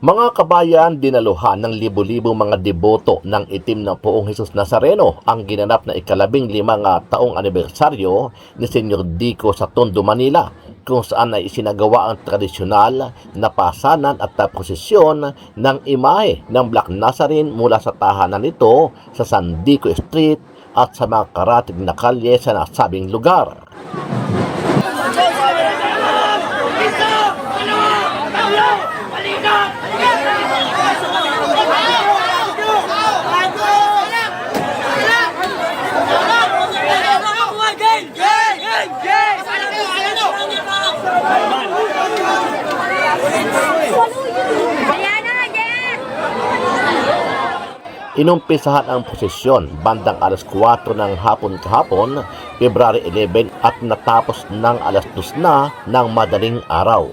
Mga kabayan, dinaluhan ng libo-libong mga deboto ng itim na Poong Hesus Nazareno ang ginanap na ika-15 taong anibersaryo ni Senyor Dico sa Tondo, Manila, kung saan ay isinagawa ang tradisyonal na pasanan at prosesyon ng imahe ng Black Nazarene mula sa tahanan nito sa San Dico Street at sa mga karatig na kalye sa nasabing lugar. Inumpisahan ang prosesyon bandang alas 4 ng hapon kahapon, February 11, at natapos ng alas 2 na ng madaling araw.